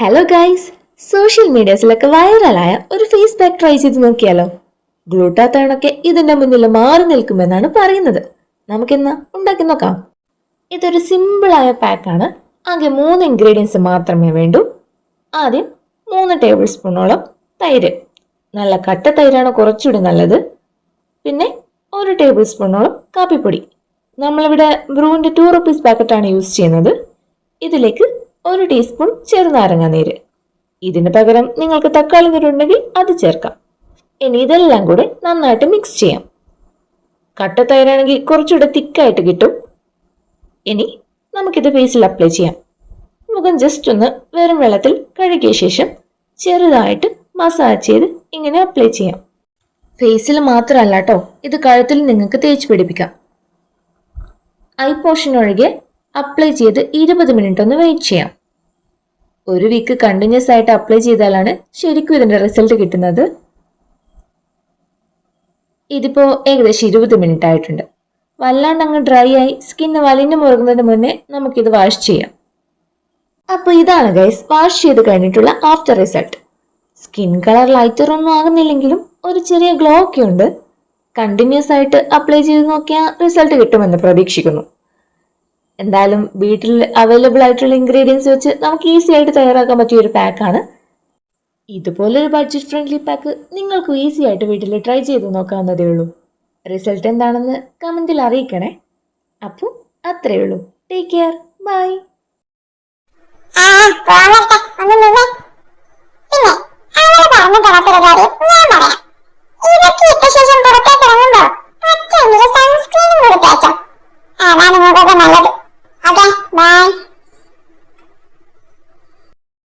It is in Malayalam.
ഹലോ ഗൈസ്, സോഷ്യൽ മീഡിയസിലൊക്കെ വൈറലായ ഒരു ഫേസ് പാക്ക് ട്രൈ ചെയ്ത് നോക്കിയാലോ? ഗ്ലൂട്ടാത്തയോണൊക്കെ ഇതിന്റെ മുന്നിൽ മാറി നിൽക്കുമെന്നാണ് പറയുന്നത്. നമുക്കിന്ന് ഉണ്ടാക്കി നോക്കാം. ഇതൊരു സിമ്പിളായ പാക്കാണ്. ആകെ 3 ഇൻഗ്രീഡിയൻസ് മാത്രമേ വേണ്ടൂ. ആദ്യം 3 ടേബിൾ സ്പൂണോളം തൈര്. നല്ല കട്ട തൈരാണ് കുറച്ചുകൂടി നല്ലത്. പിന്നെ 1 ടേബിൾ സ്പൂണോളം കാപ്പിപ്പൊടി. നമ്മളിവിടെ ബ്രൂവിന്റെ 2 റുപ്പീസ് പാക്കറ്റാണ് യൂസ് ചെയ്യുന്നത്. ഇതിലേക്ക് 1 ടീസ്പൂൺ ചെറുനാരങ്ങ നീര്. ഇതിന് പകരം നിങ്ങൾക്ക് തക്കാളി നീര് ഉണ്ടെങ്കിൽ അത് ചേർക്കാം. ഇനി ഇതെല്ലാം കൂടെ നന്നായിട്ട് മിക്സ് ചെയ്യാം. കട്ട തൈരാണെങ്കിൽ കുറച്ചുകൂടെ തിക്കായിട്ട് കിട്ടും. ഇനി നമുക്കിത് ഫേസിൽ അപ്ലൈ ചെയ്യാം. മുഖം ജസ്റ്റ് ഒന്ന് വെറും വെള്ളത്തിൽ കഴുകിയ ശേഷം ചെറുതായിട്ട് മസാജ് ചെയ്ത് ഇങ്ങനെ അപ്ലൈ ചെയ്യാം. ഫേസിൽ മാത്രമല്ല കേട്ടോ, ഇത് കഴുത്തിൽ നിങ്ങൾക്ക് തേച്ച് പിടിപ്പിക്കാം. ഐ പോർഷൻ ഒഴികെ അപ്ലൈ ചെയ്ത് 20 മിനിറ്റ് ഒന്ന് വെയിറ്റ് ചെയ്യാം. ഒരു വീക്ക് കണ്ടിന്യൂസ് ആയിട്ട് അപ്ലൈ ചെയ്താലാണ് ശരിക്കും ഇതിന്റെ റിസൾട്ട് കിട്ടുന്നത്. ഇതിപ്പോ ഏകദേശം 20 മിനിറ്റ് ആയിട്ടുണ്ട്. വല്ലാണ്ട് അങ്ങ് ഡ്രൈ ആയി സ്കിന്ന് വലിഞ്ഞു മുറുകുന്നതിന് മുന്നേ നമുക്കിത് വാഷ് ചെയ്യാം. അപ്പൊ ഇതാണ് ഗൈസ് വാഷ് ചെയ്ത് കഴിഞ്ഞിട്ടുള്ള after result. Skin colour lighter ഒന്നും ആകുന്നില്ലെങ്കിലും ഒരു ചെറിയ ഗ്ലോ ഒക്കെ ഉണ്ട്. കണ്ടിന്യൂസ് ആയിട്ട് അപ്ലൈ ചെയ്ത് നോക്കിയാൽ റിസൾട്ട് കിട്ടുമെന്ന് പ്രതീക്ഷിക്കുന്നു. എന്തായാലും വീട്ടിൽ അവൈലബിൾ ആയിട്ടുള്ള ഇൻഗ്രീഡിയൻസ് വെച്ച് നമുക്ക് ഈസി ആയിട്ട് തയ്യാറാക്കാൻ പറ്റിയ ഒരു പാക്കാണ്. ഇതുപോലൊരു ബഡ്ജറ്റ് ഫ്രണ്ട്ലി പാക്ക് നിങ്ങൾക്ക് ഈസി ആയിട്ട് വീട്ടിൽ ട്രൈ ചെയ്ത് നോക്കാവുന്നതേ ഉള്ളൂ. റിസൾട്ട് എന്താണെന്ന് കമന്റിൽ അറിയിക്കണേ. അപ്പോൾ അത്രയേ ഉള്ളൂ. Take care, by.